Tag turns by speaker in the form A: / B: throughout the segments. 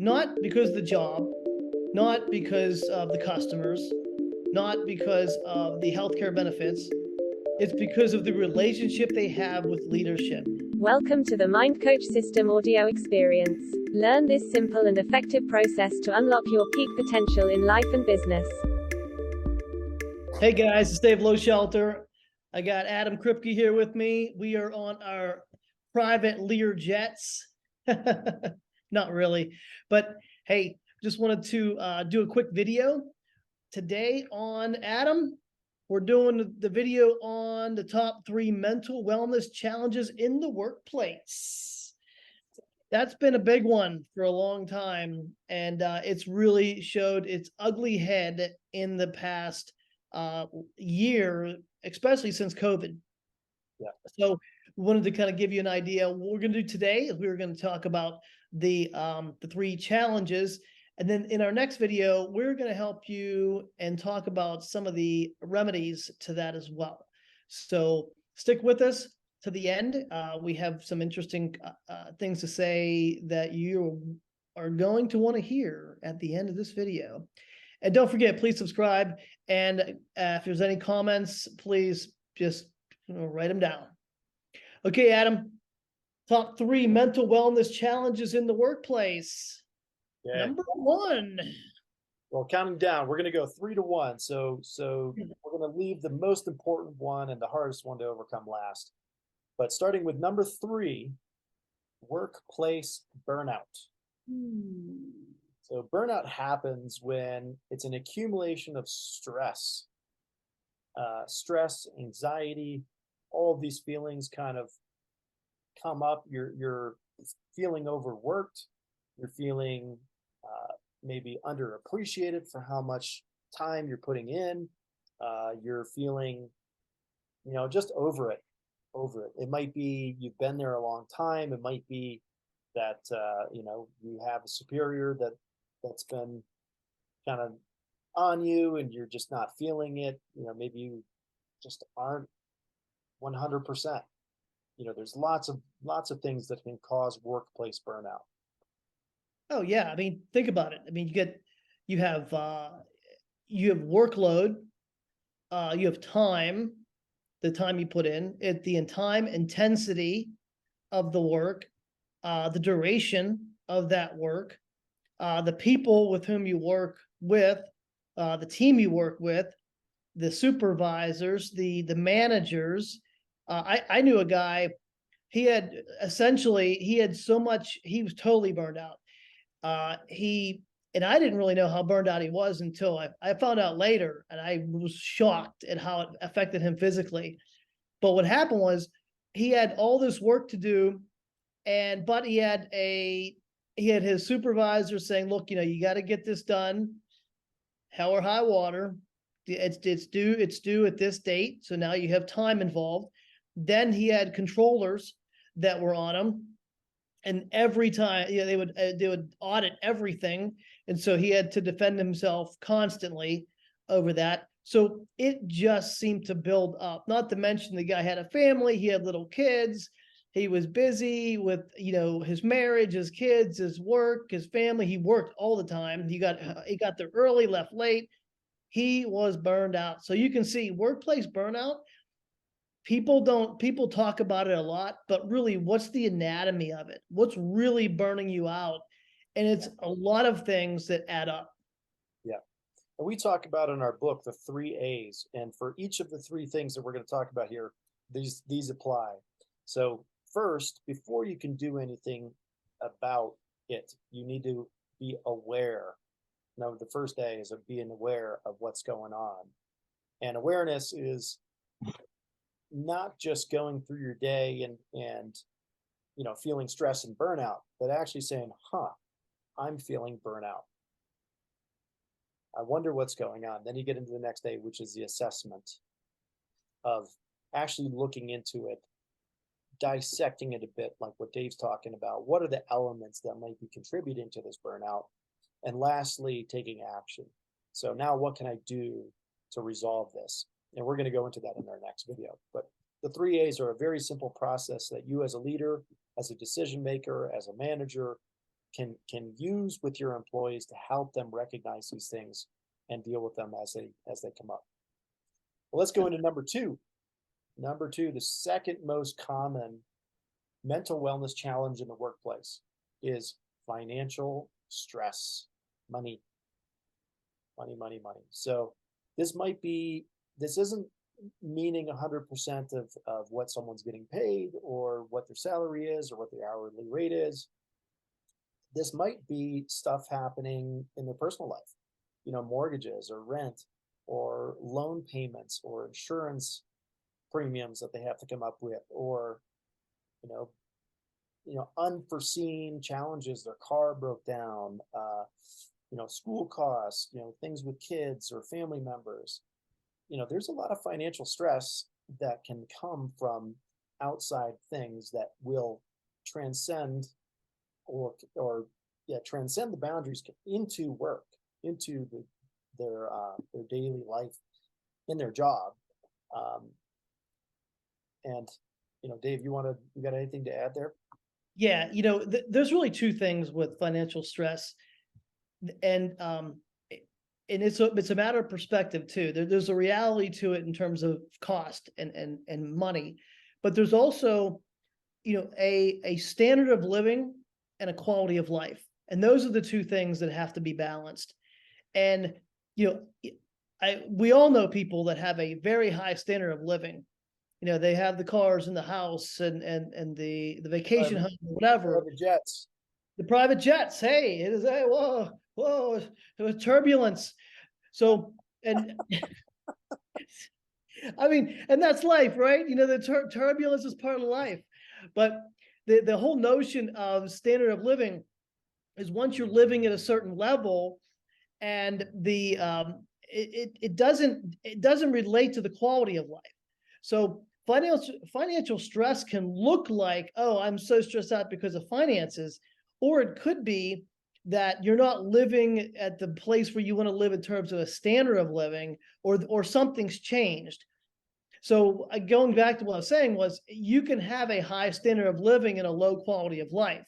A: not because of the job, not because of the customers, not because of the healthcare benefits. It's because of the relationship they have with leadership.
B: Welcome to the Mindcoach System audio experience. Learn this simple and effective process to unlock your peak potential in life and business.
A: Hey guys, it's Dave Loshelder. I got Adam Kripke here with me. We are on our private Lear jets. Not really, but hey, just wanted to do a quick video today on Adam. We're doing the video on the top 3 mental wellness challenges in the workplace. That's been a big one for a long time, and it's really showed its ugly head in the past year, especially since COVID.
C: Yeah.
A: So we wanted to kind of give you an idea. What we're going to do today is we're going to talk about the 3 challenges. And then in our next video, we're going to help you and talk about some of the remedies to that as well. So stick with us to the end. We have some interesting things to say that you are going to want to hear at the end of this video. And don't forget, please subscribe. And if there's any comments, please just write them down. Okay, Adam, top 3 mental wellness challenges in the workplace.
C: Okay.
A: Number 1.
C: Well, counting down, we're going to go 3 to 1. So we're going to leave the most important one and the hardest one to overcome last. But starting with number 3, workplace burnout. So burnout happens when it's an accumulation of stress, anxiety, all of these feelings kind of come up. You're feeling overworked. You're feeling maybe underappreciated for how much time you're putting in. You're feeling, just over it. It might be you've been there a long time. It might be that, you have a superior that's been kind of on you and you're just not feeling it. Maybe you just aren't 100%. There's lots of things that can cause workplace burnout.
A: Oh yeah, I mean, think about it. I mean, you have workload, you have time, the time you put in, the time intensity of the work, the duration of that work, the people with whom you work with, the team you work with, the supervisors, the managers. I knew a guy. He had so much. He was totally burned out. And I didn't really know how burned out he was until I found out later, and I was shocked at how it affected him physically. But what happened was he had all this work to do, but he had his supervisor saying, "Look, you got to get this done, hell or high water. It's due at this date. So now you have time involved." Then he had controllers that were on him. And every time, they would audit everything, and so he had to defend himself constantly over that. So it just seemed to build up. Not to mention the guy had a family, he had little kids, he was busy with his marriage, his kids, his work, his family. He worked all the time. He got there early, left late. He was burned out. So you can see workplace burnout. People talk about it a lot, but really, what's the anatomy of it? What's really burning you out? And it's a lot of things that add up.
C: Yeah. And we talk about in our book, the 3 A's. And for each of the 3 things that we're going to talk about here, these apply. So first, before you can do anything about it, you need to be aware. Now, the first A is of being aware of what's going on. And awareness is not just going through your day and feeling stress and burnout, but actually saying, I'm feeling burnout. I wonder what's going on. Then you get into the next day, which is the assessment of actually looking into it, dissecting it a bit, like what Dave's talking about. What are the elements that might be contributing to this burnout? And lastly, taking action. So now what can I do to resolve this? And we're going to go into that in our next video. But the 3 A's are a very simple process that you as a leader, as a decision maker, as a manager, can use with your employees to help them recognize these things and deal with them as they come up. Well, let's go into number two. Number two, the second most common mental wellness challenge in the workplace is financial stress. Money. So this isn't meaning 100% of what someone's getting paid or what their salary is or what their hourly rate is. This might be stuff happening in their personal life, mortgages or rent or loan payments or insurance premiums that they have to come up with, or unforeseen challenges. Their car broke down, school costs, things with kids or family members. There's a lot of financial stress that can come from outside things that will transcend transcend the boundaries into work, into their daily life in their job. And Dave, you got anything to add there?
A: Yeah, there's really two things with financial stress, and it's a matter of perspective too. There's a reality to it in terms of cost and money, but there's also a standard of living and a quality of life, and those are the two things that have to be balanced. And we all know people that have a very high standard of living. They have the cars and the house and the vacation home, whatever. The private jets. Hey, it is. Hey, whoa, it was turbulence. So, and I mean, and that's life, right? The turbulence is part of life. But the whole notion of standard of living is once you're living at a certain level, and it doesn't relate to the quality of life. So financial stress can look like, oh, I'm so stressed out because of finances, or it could be that you're not living at the place where you want to live in terms of a standard of living, or something's changed. So going back to what I was saying was, you can have a high standard of living and a low quality of life,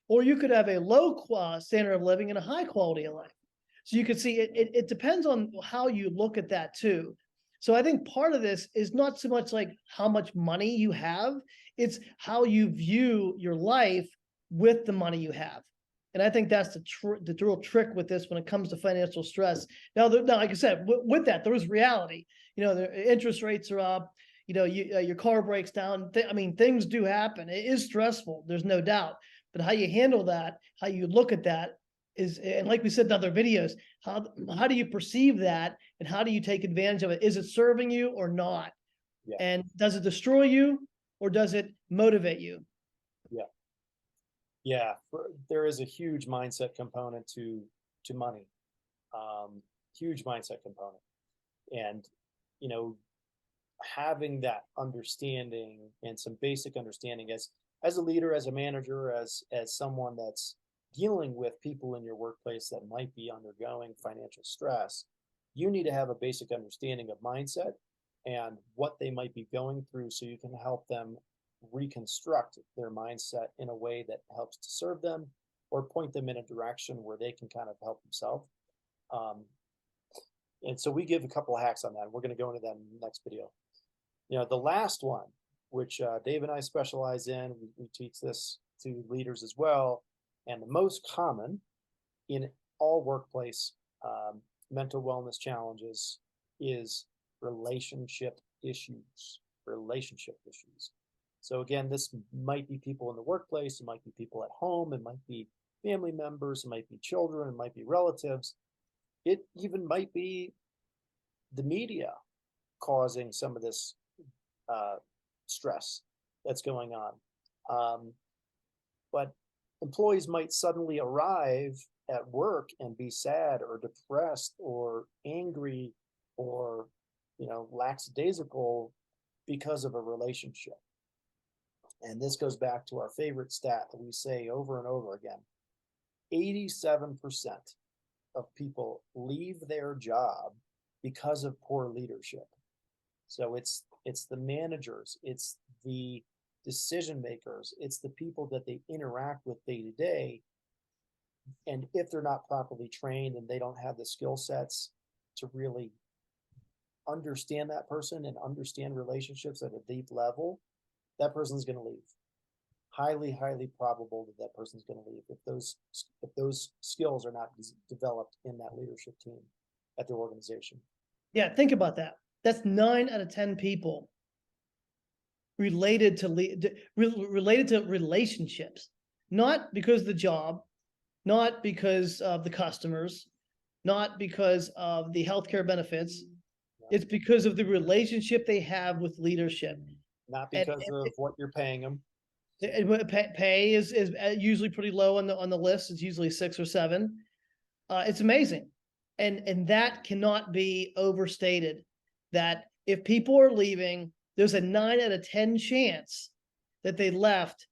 A: or you could have a low standard of living and a high quality of life. So you can see it depends on how you look at that too. So I think part of this is not so much like how much money you have, it's how you view your life with the money you have. And I think that's the real trick with this when it comes to financial stress. Now, like I said, with that, there is reality. The interest rates are up, your car breaks down. Things do happen. It is stressful. There's no doubt. But how you handle that, how you look at that is, and like we said in other videos, how do you perceive that, and how do you take advantage of it? Is it serving you or not?
C: Yeah.
A: And does it destroy you or does it motivate you?
C: Yeah, there is a huge mindset component to money, huge mindset component, and having that understanding and some basic understanding as a leader, as a manager, as someone that's dealing with people in your workplace that might be undergoing financial stress, you need to have a basic understanding of mindset and what they might be going through, so you can help them reconstruct their mindset in a way that helps to serve them or point them in a direction where they can kind of help themselves. And so we give a couple of hacks on that. We're going to go into that in the next video. The last one, which Dave and I specialize in, we teach this to leaders as well. And the most common in all workplace mental wellness challenges is relationship issues. So again, this might be people in the workplace, it might be people at home, it might be family members, it might be children, it might be relatives. It even might be the media causing some of this stress that's going on. But employees might suddenly arrive at work and be sad or depressed or angry or lackadaisical because of a relationship. And this goes back to our favorite stat that we say over and over again. 87% of people leave their job because of poor leadership. So it's the managers, it's the decision makers, it's the people that they interact with day to day And if they're not properly trained and they don't have the skill sets to really understand that person and understand relationships at a deep level, that person's going to leave. Highly, highly probable that that person's going to leave if those skills are not developed in that leadership team at their organization.
A: Yeah, think about that. That's 9 out of 10 people related to relationships, not because of the job, not because of the customers, not because of the healthcare benefits. It's because of the relationship they have with leadership.
C: Not because of what you're paying them.
A: Pay is usually pretty low on the list. It's usually 6 or 7. It's amazing, and that cannot be overstated. That if people are leaving, there's a 9 out of 10 chance that they left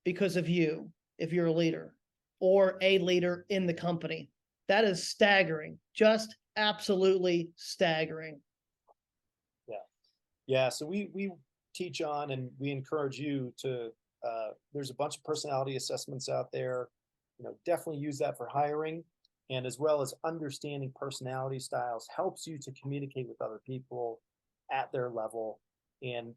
A: because of you, if you're a leader or a leader in the company. That is staggering, just absolutely staggering.
C: Yeah. So we teach on, and we encourage you to. There's a bunch of personality assessments out there. Definitely use that for hiring, and as well as understanding personality styles helps you to communicate with other people at their level, and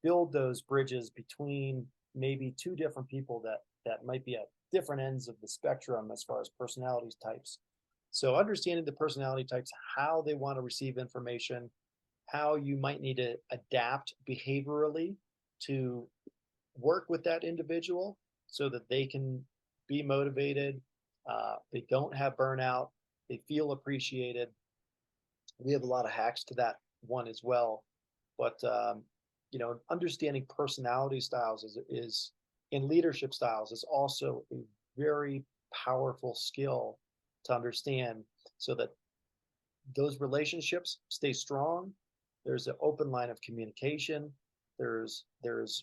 C: build those bridges between maybe two different people that might be at different ends of the spectrum as far as personality types. So understanding the personality types, how they want to receive information, how you might need to adapt behaviorally to work with that individual so that they can be motivated, they don't have burnout, they feel appreciated. We have a lot of hacks to that one as well. But understanding personality styles is in leadership styles is also a very powerful skill to understand, so that those relationships stay strong. There's an open line of communication. There's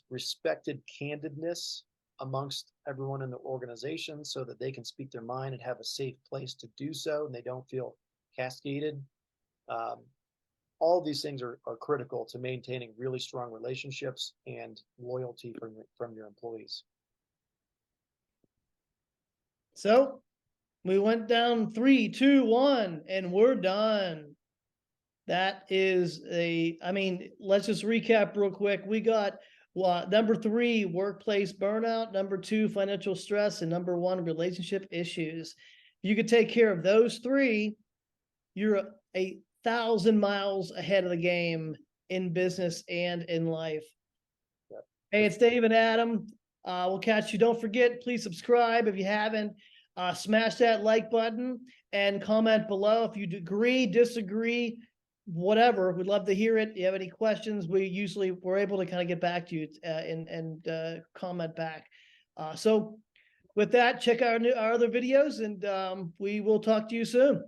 C: respected candidness amongst everyone in the organization, so that they can speak their mind and have a safe place to do so, and they don't feel cascaded. All of these things are critical to maintaining really strong relationships and loyalty from your employees.
A: So we went down 3, 2, 1, and we're done. That is let's just recap real quick. We got number 3, workplace burnout, number 2, financial stress, and number 1, relationship issues. If you could take care of those 3, you're 1,000 miles ahead of the game in business and in life.
C: Yep.
A: Hey, it's Dave and Adam. We'll catch you. Don't forget, please subscribe if you haven't. Smash that like button and comment below if you agree, disagree, whatever. We'd love to hear it. If you have any questions, we're able to kind of get back to you and comment back. So with that, check out our other videos, and we will talk to you soon.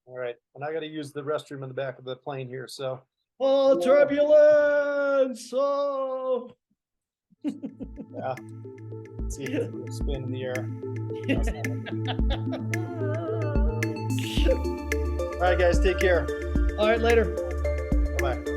C: All right. And I got to use the restroom in the back of the plane here. So.
A: Oh, turbulence. Oh.
C: Yeah. See if we spin in the air. All right, guys. Take care.
A: All right, later.
C: Bye.